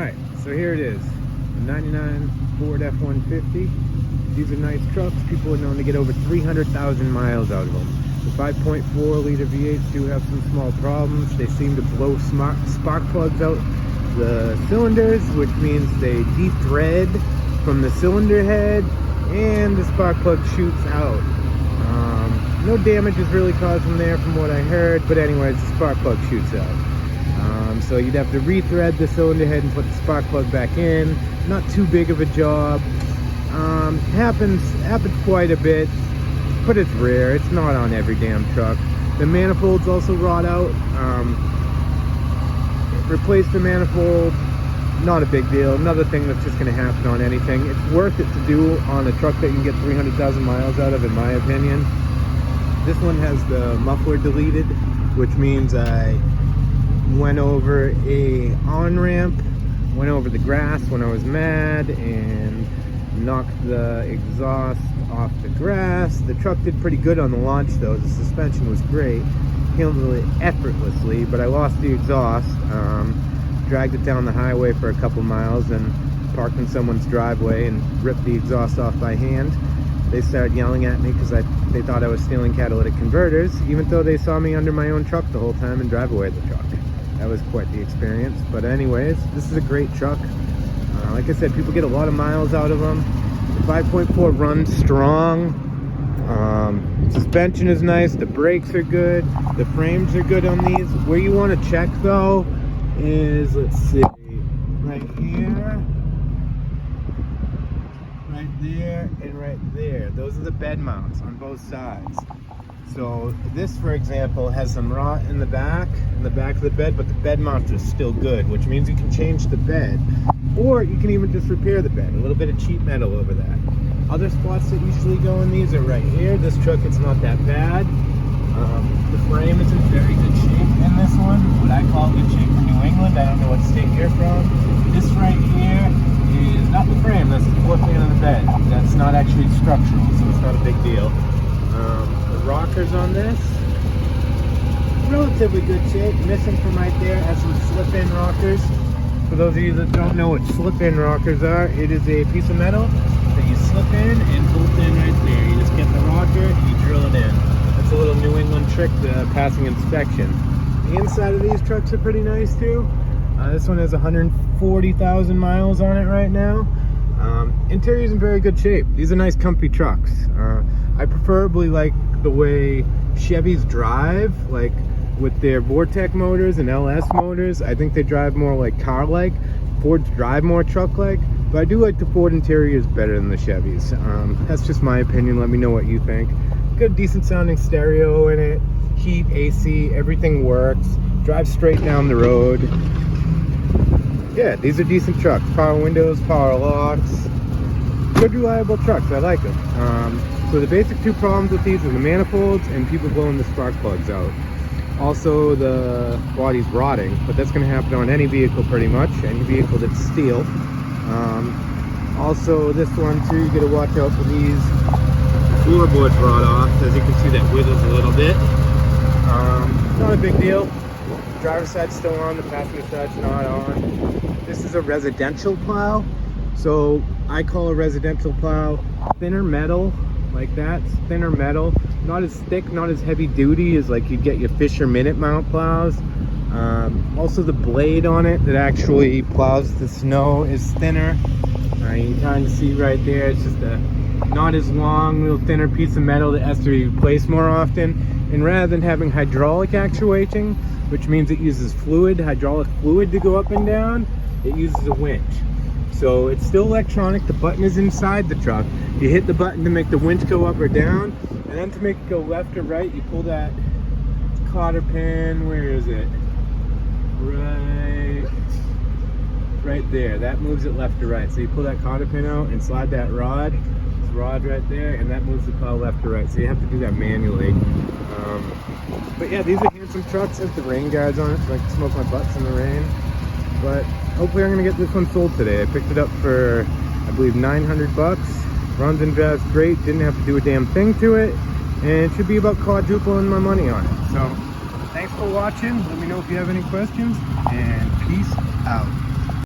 Alright, so here it is. A 99 Ford F-150. These are nice trucks. People are known to get over 300,000 miles out of them. The 5.4 liter V8s do have some small problems. They seem to blow spark plugs out the cylinders, which means they de-thread from the cylinder head and the spark plug shoots out. No damage is really caused from there from what I heard, but anyways, the spark plug shoots out. So you'd have to re-thread the cylinder head and put the spark plug back in. Not too big of a job. Happens quite a bit, but it's rare. It's not on every damn truck. The manifolds also rot out. Replace the manifold, not a big deal. Another thing that's just going to happen on anything. It's worth it to do on a truck that you can get 300,000 miles out of, in my opinion. This one has the muffler deleted, which means I went over a on-ramp, went over the grass when I was mad, and knocked the exhaust off the grass. The truck did pretty good on the launch though. The suspension was great, handled it effortlessly, but I lost the exhaust. Dragged it down the highway for a couple miles and parked in someone's driveway and ripped the exhaust off by hand. They started yelling at me because they thought I was stealing catalytic converters, even though they saw me under my own truck the whole time and drive away the truck. That was quite the experience. But anyways, this is a great truck. Like I said, people get a lot of miles out of them. The 5.4 runs strong. Suspension is nice. The brakes are good. The frames are good on these. Where you want to check though is, let's see, right here, right there, and right there. Those are the bed mounts on both sides. So this, for example, has some rot in the back of the bed, but the bed mounts are still good, which means you can change the bed, or you can even just repair the bed. A little bit of cheap metal over that. Other spots that usually go in these are right here. This truck, it's not that bad. The frame is in very good shape in this one, what I call good shape for New England. I don't know what state you're from. This right here is not the frame, that's the floor fan of the bed. That's not actually structural, so it's not a big deal. The rockers on this, relatively good shape. Missing from right there has some slip-in rockers. For those of you that don't know what slip-in rockers are, it is a piece of metal that you slip in and bolt in right there. You just get the rocker and you drill it in. That's a little New England trick to passing inspection. The inside of these trucks are pretty nice too. This one has 140,000 miles on it right now. Interior's in very good shape. These are nice comfy trucks. I preferably like the way Chevys drive, like with their Vortec motors and LS motors. I think they drive more like car-like. Fords drive more truck-like, but I do like the Ford interiors better than the Chevys. That's just my opinion. Let me know what you think. Good, decent sounding stereo in it. Heat, AC, everything works. Drive straight down the road. Yeah, these are decent trucks. Power windows, power locks. Good, reliable trucks. I like them. So the basic two problems with these are the manifolds and people blowing the spark plugs out. Also, the body's rotting, but that's going to happen on any vehicle pretty much, any vehicle that's steel. Also, this one too, you got to watch out for these floorboards rot off. As you can see, that withers a little bit. Not a big deal. Driver's side's still on, the passenger side's not on. This is a residential plow. So I call a residential plow thinner metal, like that, thinner metal. Not as thick, not as heavy duty as like you get your Fisher Minute mount plows. Also the blade on it that actually plows the snow is thinner. You can kind of see right there, it's just a not as long, little thinner piece of metal that has to be replaced more often. And rather than having hydraulic actuating, which means it uses hydraulic fluid to go up and down, it uses a winch. So it's still electronic. The button is inside the truck. You hit the button to make the winch go up or down, and then to make it go left or right, you pull that cotter pin. Where is it? Right there. That moves it left or right. So you pull that cotter pin out and slide that rod. It's rod right there, and that moves the car left or right. So you have to do that manually. But yeah, these are handsome trucks. Have the rain guards on it, so I can smoke my butts in the rain. But hopefully I'm gonna get this one sold today. I picked it up for, I believe, 900 bucks. Runs and drives great. Didn't have to do a damn thing to it, and it should be about quadrupling my money on it. So thanks for watching. Let me know if you have any questions, and peace out.